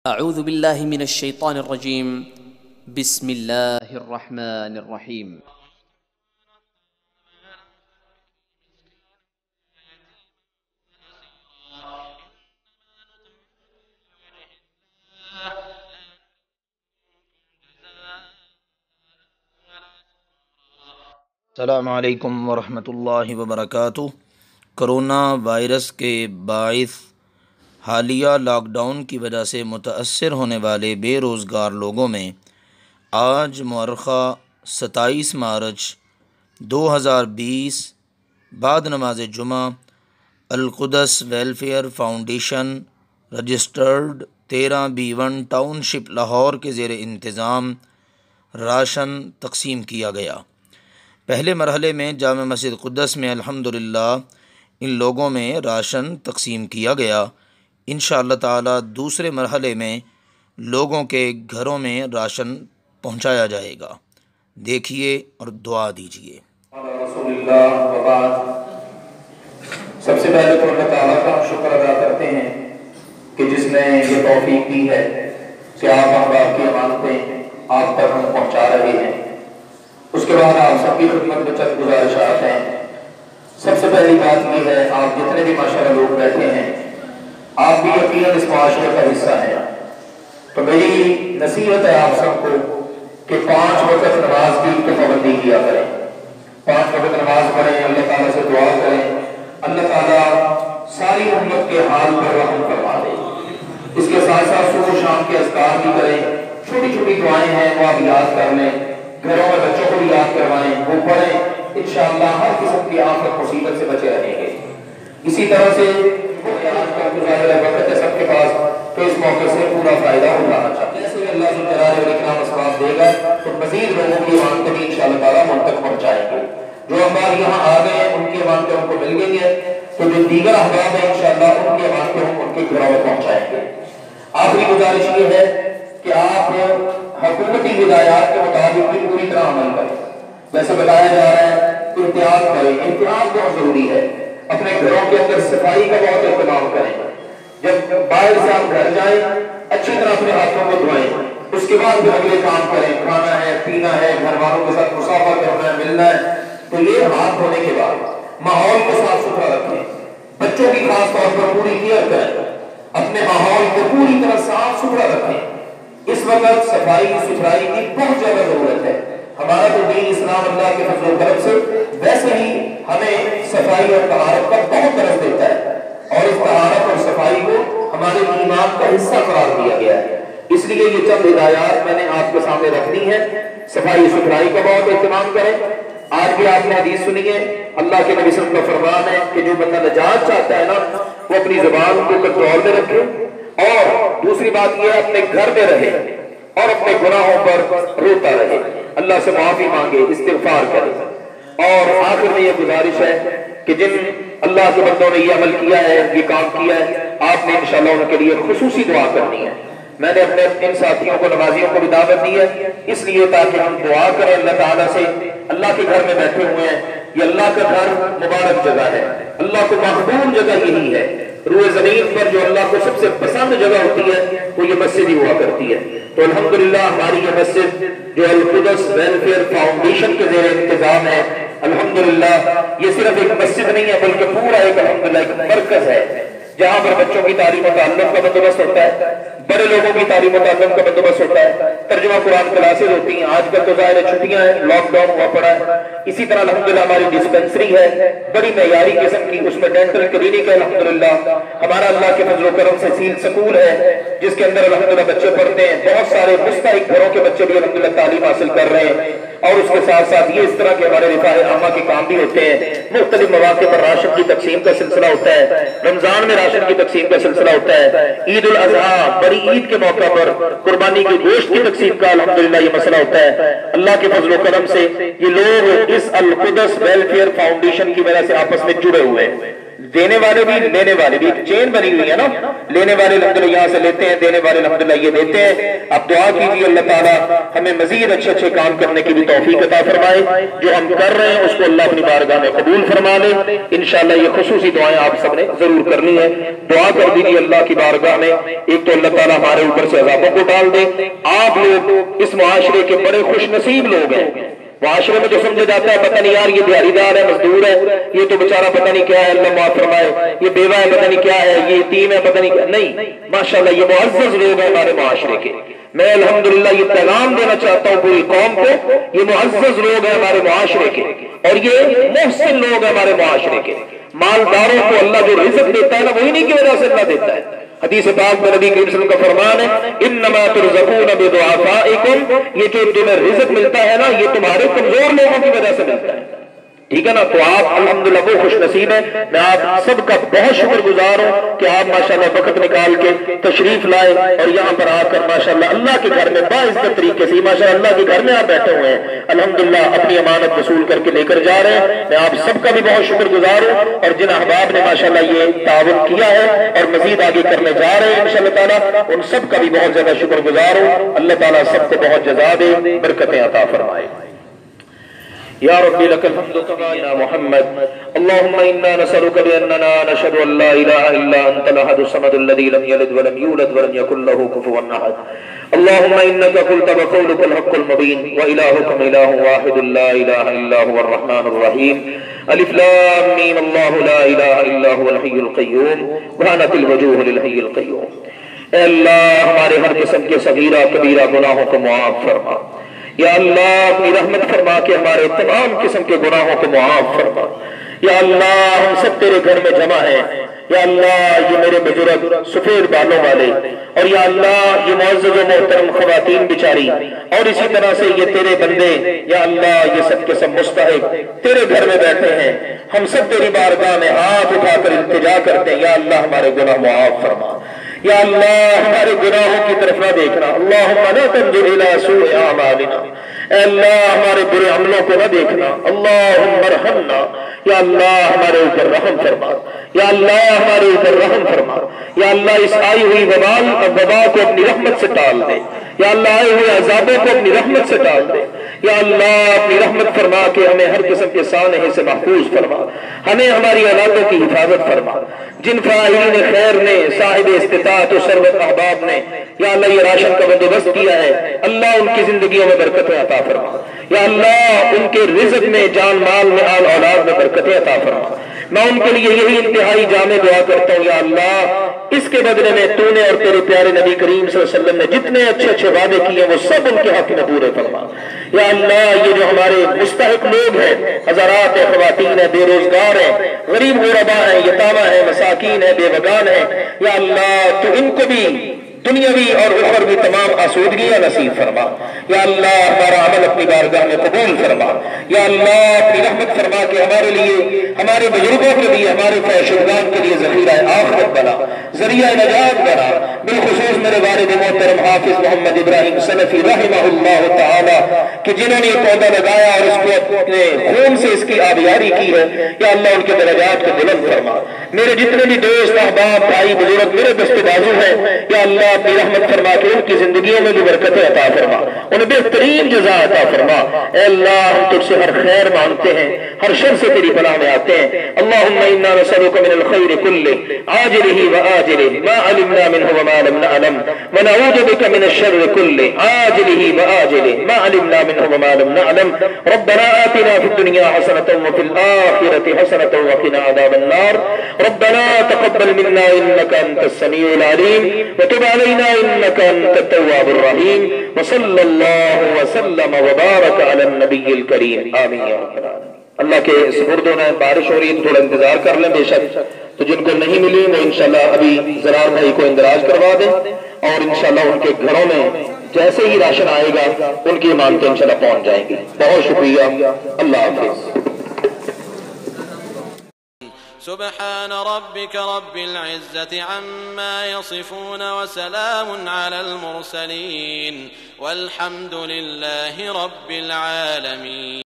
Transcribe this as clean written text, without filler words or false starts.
اعوذ باللہ من الشیطان الرجیم بسم اللہ الرحمن الرحیم السلام علیکم ورحمۃ اللہ وبرکاتہ۔ کرونا وائرس کے باعث حالیہ لاک ڈاؤن کی وجہ سے متاثر ہونے والے بے روزگار لوگوں میں آج مؤرخہ 27 مارچ 2020 بعد نماز جمعہ القدس welfare foundation registered 13B1 township Lahore کے زیر انتظام راشن تقسیم کیا گیا۔ پہلے مرحلے میں جامع مسجد القدس میں الحمدللہ ان لوگوں میں راشن تقسیم کیا گیا۔ انشاءاللہ تعالی دوسرے مرحلے میں لوگوں کے گھروں میں راشن پہنچایا جائے گا۔ دیکھیے اور دعا دیجیے۔ رسول اللہ وبعد، سب سے پہلے تو اللہ تعالیٰ کا شکر ادا کرتے ہیں کہ جس نے یہ توفیق دی ہے کہ آپ احباب کی امانتیں آپ تک ہم پہنچا رہے ہیں۔ اس کے بعد آپ سب کی خدمت میں چند گزارشات ہیں۔ سب سے پہلی بات یہ ہے، آپ جتنے بھی ماشاءاللہ لوگ بیٹھے ہیں، آپ بھی یقیناً اس معاشرے کا حصہ ہیں، تو میری نصیحت ہے آپ سب کو کہ 5 وقت نماز کی پابندی کیا کریں، 5 وقت نماز پڑھیں، اللہ تعالیٰ سے دعا کریں، اللہ تعالیٰ ساری امت کے حال پر رحم فرما دے۔ اس کے ساتھ ساتھ صبح و شام کے اذکار بھی کریں، چھوٹی چھوٹی دعائیں ہیں وہ آپ یاد کر لیں، گھروں میں بچوں کو بھی یاد کروائیں، وہ پڑھیں، انشاءاللہ ہر قسم کی آفت مصیبت سے بچے رہیں گے۔ اسی طرح سے آج کا ظاہر وقت ہے سب کے پاس، تو اس موقع سے پورا فائدہ اٹھانا چاہتے ہیں۔ جیسے اللہ ذوالجلال والاکرام اسباب دے گا تو مزید لوگوں کی امانتیں بھی انشاءاللہ تعالیٰ ہم تک پہنچائیں گے۔ جو احباب یہاں آ گئے ہیں ان کی امانتیں ان کو مل گئی ہیں، تو جو دیگر احباب ہیں انشاءاللہ ان کی امانتیں ہم ان کے گھروں میں پہنچائیں گے۔ آخری گزارش یہ ہے کہ آپ حکومتی ہدایات کے مطابق بھی پوری طرح عمل کریں۔ جیسے بتایا جا رہا ہے احتیاط کریں، احتیاط بہت ضروری ہے۔ اپنے گھروں کے اندر صفائی کا بہت اہتمام کریں۔ جب باہر سے آپ گھر جائیں اچھی طرح اپنے ہاتھوں کو دھوئیں، اس کے بعد پھر اگلے کام کریں، کھانا ہے، پینا ہے، گھر والوں کے ساتھ مصافحہ کرنا ہے، ملنا ہے، تو یہ ہاتھ دھونے کے بعد ماحول کو صاف ستھرا رکھیں۔ بچوں کی خاص طور پر پوری کیئر کریں، اپنے ماحول کو پوری طرح صاف ستھرا رکھیں۔ اس وقت صفائی ستھرائی کی بہت زیادہ ضرورت ہے۔ ہمارا تو دین اسلام اللہ کے فضل و کرم سے ویسے ہی ہمیں صفائی اور طہارت کا بہت درس دیتا ہے، اور اس طہارت اور صفائی کو ہمارے ایمان کا حصہ قرار دیا گیا ہے۔ اس لیے یہ چند ہدایات میں نے آپ کے سامنے رکھ دی ہیں۔ صفائی ستھرائی کا بہت اہتمام کریں۔ آج بھی آپ نے حدیث سنی ہے، اللہ کے نبی صلی اللہ علیہ وسلم کا فرمان ہے کہ جو بندہ نجات چاہتا ہے نا وہ اپنی زبان کو کنٹرول میں رکھے، اور دوسری بات یہ ہے اپنے گھر میں رہے اور اپنے گناہوں پر روتا رہے، اللہ سے معافی مانگے، استغفار کرے۔ اور آخر میں یہ گزارش ہے کہ جن اللہ کے بندوں نے یہ عمل کیا ہے، یہ کام کیا ہے، آپ نے انشاءاللہ ان کے لیے خصوصی دعا کرنی ہے۔ میں نے اپنے ان ساتھیوں کو، نمازیوں کو بھی دعوت دی ہے، اس لیے تاکہ ہم دعا کریں اللہ تعالیٰ سے۔ اللہ کے گھر میں بیٹھے ہوئے ہیں، یہ اللہ کا گھر مبارک جگہ ہے، اللہ کو مقبول جگہ یہی ہے۔ روئے زمین پر جو اللہ کو سب سے پسند جگہ ہوتی ہے وہ یہ مسجد ہی ہوا کرتی ہے۔ تو الحمدللہ ہماری یہ مسجد جو القدس ویلفیئر فاؤنڈیشن کے زیر انتظام ہے، الحمدللہ یہ صرف ایک مسجد نہیں ہے بلکہ پورا ایک الحمدللہ ایک مرکز ہے، جہاں پر بچوں کی تعلیم و تعلم کا بندوبست ہوتا ہے، بڑے لوگوں کی تعلیم و تعلم کا بندوبست ہوتا ہے، ترجمہ قرآن کلاسز ہوتی ہیں۔ آج کل تو ظاہر چھٹیاں ہیں، لاک ڈاؤن ہوا پڑا ہے۔ اسی طرح الحمدللہ ہماری ڈسپینسری ہے بڑی معیاری قسم کی، اس میں ڈینٹل کلینک ہے الحمدللہ۔ ہمارا اللہ کے فضل و کرم سے سیل سکول ہے جس کے اندر الحمدللہ بچے پڑھتے ہیں، بہت سارے مستحق گھروں کے بچے بھی الحمدللہ تعلیم حاصل کر رہے ہیں۔ اور اس کے ساتھ ساتھ یہ اس طرح کے ہمارے رفاہ عامہ کے کام بھی ہوتے ہیں۔ مختلف مواقع پر راشن کی تقسیم کا سلسلہ ہوتا ہے، رمضان میں راشن کی تقسیم کا سلسلہ ہوتا ہے، عید الاضحیٰ بڑی عید کے موقع پر قربانی کی گوشت کی تقسیم کا الحمدللہ یہ مسئلہ ہوتا ہے۔ اللہ کے فضل و کرم سے یہ لوگ اس القدس ویلفیئر فاؤنڈیشن کی وجہ سے آپس میں جڑے ہوئے ہیں، دینے والے بھی لینے والے بھی، ایک چین بنی ہوئی ہے نا، لینے والے الحمدللہ یہاں سے لیتے ہیں، دینے والے الحمدللہ یہ دیتے ہیں۔ اب دعا کیجیے اللہ تعالیٰ ہمیں مزید اچھے اچھے کام کرنے کی بھی توفیق عطا فرمائے، جو ہم کر رہے ہیں اس کو اللہ اپنی بارگاہ میں قبول فرما لے۔ انشاءاللہ یہ خصوصی دعائیں آپ سب نے ضرور کرنی ہے، دعا کر دیجیے اللہ کی بارگاہ میں، ایک تو اللہ تعالیٰ ہمارے اوپر سے عذابوں کو ڈال دے۔ آپ لوگ اس معاشرے کے بڑے خوش نصیب لوگ ہیں، معاشرے میں جو سمجھا جاتا ہے پتہ نہیں یار یہ دیہڑی دار ہے، مزدور ہے، یہ تو بیچارہ پتہ نہیں کیا ہے، اللہ معاف فرمائے، یہ بیوہ ہے پتہ نہیں کیا ہے، یہ یتیم ہے پتہ نہیں کیا، نہیں، ماشاءاللہ یہ معزز لوگ ہیں ہمارے معاشرے کے۔ میں الحمدللہ یہ پیغام دینا چاہتا ہوں پوری قوم کو، یہ معزز لوگ ہیں ہمارے معاشرے کے، اور یہ محسن لوگ ہیں ہمارے معاشرے کے۔ مالداروں کو اللہ جو رزق دیتا ہے نا، وہی نہیں کی وجہ سے اللہ دیتا ہے۔ حدیث پاک میں نبی کریم صلی اللہ علیہ وسلم کا فرمان ہے، انما ترزقون بضعفائکم، یہ جو تمہیں رزق ملتا ہے نا یہ تمہارے کمزور لوگوں کی وجہ سے ملتا ہے، ٹھیک ہے نا؟ تو آپ الحمدللہ وہ خوش نصیب ہیں۔ میں آپ سب کا بہت شکر گزار ہوں کہ آپ ماشاءاللہ وقت نکال کے تشریف لائے اور یہاں پر آ کر ماشاءاللہ اللہ کے گھر میں باعزت طریقے سے ماشاءاللہ اللہ کے گھر میں آپ بیٹھے ہوئے ہیں، الحمدللہ اپنی امانت وصول کر کے لے کر جا رہے ہیں۔ میں آپ سب کا بھی بہت شکر گزار ہوں، اور جن احباب نے ماشاءاللہ یہ تعاون کیا ہے اور مزید آگے کرنے جا رہے ہیں انشاءاللہ تعالیٰ، ان سب کا بھی بہت زیادہ شکر گزار ہوں۔ اللہ تعالیٰ سب کو بہت جزا دے، برکتیں عطا فرمائے۔ یا ربی لک الحمد کما یا محمد، اللہم انا نسألک باننا نشہد ان لا الہ الا انت الاحد الصمد الذی لم یلد ولم یولد ولم یکن له کفوا احد، اللہم انک قلت وقولک الحق المبین والہکم الہ واحد لا الہ الا هو الرحمن الرحیم، الف لام میم اللہ لا الہ الا هو الحی القیوم وحانت الوجوہ للحی القیوم۔ اے اللہ ہمارے ہر قسم کے صغیرہ کبیرہ گناہوں کو معاف فرما، یا اللہ اپنی رحمت فرما کے ہمارے تمام قسم کے گناہوں کو معاف فرما۔ یا اللہ ہم سب تیرے گھر میں جمع ہیں، یا اللہ یہ میرے بزرگ سفید بالوں والے، اور یا اللہ یہ معزز و محترم خواتین بیچاری، اور اسی طرح سے یہ تیرے بندے، یا اللہ یہ سب کے سب مستحق تیرے گھر میں بیٹھے ہیں، ہم سب تیری بارگاہ میں ہاتھ اٹھا کر التجا کرتے ہیں، یا اللہ ہمارے گناہ معاف فرما، یا اللہ ہمارے گناہوں کی طرف نہ دیکھنا، اللہم لا تنظر الی سوء اعمالنا، اے اللہ ہمارے برے عملوں کو نہ دیکھنا، اللہم ارحمنا، یا اللہ ہمارے اوپر رحم فرما، یا اللہ ہمارے اوپر رحم فرما، یا اللہ اس آئی ہوئی وبا کو اپنی رحمت سے ٹال دے، یا اللہ آئے ہوئے عذابوں کو اپنی رحمت سے ٹال دے، یا اللہ اپنی رحمت فرما کے ہمیں ہر قسم کے سانحے سے محفوظ فرما، ہمیں ہماری اولادوں کی حفاظت فرما، جن فاعلین خیر نے صاحب استطاعت و ثروت احباب نے یا اللہ یہ راشن کا بندوبست کیا ہے، اللہ ان کی زندگیوں میں برکتیں عطا فرما، یا اللہ ان کے رزق میں جان مال میں آل اولاد میں برکتیں عطا فرما۔ میں ان کے لیے یہی انتہائی جامع دعا کرتا ہوں، یا اللہ اس کے بدلے میں تو نے اور تیرے پیارے نبی کریم صلی اللہ علیہ وسلم نے جتنے اچھے اچھے وعدے کیے وہ سب ان کے حق میں پورے فرما۔ یا اللہ یہ جو ہمارے مستحق لوگ ہیں، حضرات ہیں، خواتین ہیں، بے روزگار ہیں، غریب غربا ہیں، یتامى ہیں، مساکین ہیں، بے وگان ہیں، یا اللہ تو ان کو بھی دنیاوی اور اخروی تمام آسودگیاں نصیب فرما، یا اللہ ہمارا عمل اپنی بارگاہ میں قبول فرما، یا اللہ اپنی رحمت فرما کے ہمارے لیے، ہمارے بزرگوں کے لیے، ہمارے فیشدگان کے لیے ذخیرہ آخرت بنا، ذریعہ نجات بنا، بالخصوص میرے والد محترم حافظ محمد ابراہیم سلفی رحمہ اللہ تعالی کہ جنہوں نے یہ پودا لگایا اور اس کو اپنے خون سے اس کی آبیاری کی ہے، یا اللہ ان کے درجات کو بلند فرما۔ میرے جتنے بھی دوست احباب بھائی بزرگ میرے دست بازو ہیں، یا اللہ اپنی رحمت فرما کے ان کی زندگیوں میں بھی برکتیں عطا فرما، انہیں بہترین جزا عطا فرما۔ اے اللہ ہم تجھ سے ہر خیر مانگتے ہیں، ہر شر سے تیری پناہ میں آتے ہیں۔ اللہم انا نسألک من الخیر کلہ عاجلہ وآجلہ ما علمنا منہ وما لم نعلم ونعوذ بک من الشر کلہ عاجلہ وآجلہ ما علمنا منہ وما لم نعلم ربنا آتنا فی الدنیا حسنۃ وفی الآخرۃ حسنۃ وقنا عذاب النار ربنا تقبل منا انک انت السمیع العلیم وتب علينا إنك أنت التواب الرحيم وصلى الله وسلم وبارك على النبي الكريم آمين يا رب العالمين۔ اللہ کے سپردوں میں بارش ہو رہی ہے، تھوڑا انتظار کر لیں، بے شک تو جن کو نہیں ملی وہ انشاءاللہ ابھی زرار بھائی کو اندراج کروا دیں، اور انشاءاللہ ان کے گھروں میں جیسے ہی راشن آئے گا ان کی امانتیں انشاءاللہ پہنچ جائیں گی۔ بہت شکریہ، اللہ حافظ۔ سبحان ربك رب العزة عما يصفون وسلام على المرسلين والحمد لله رب العالمين۔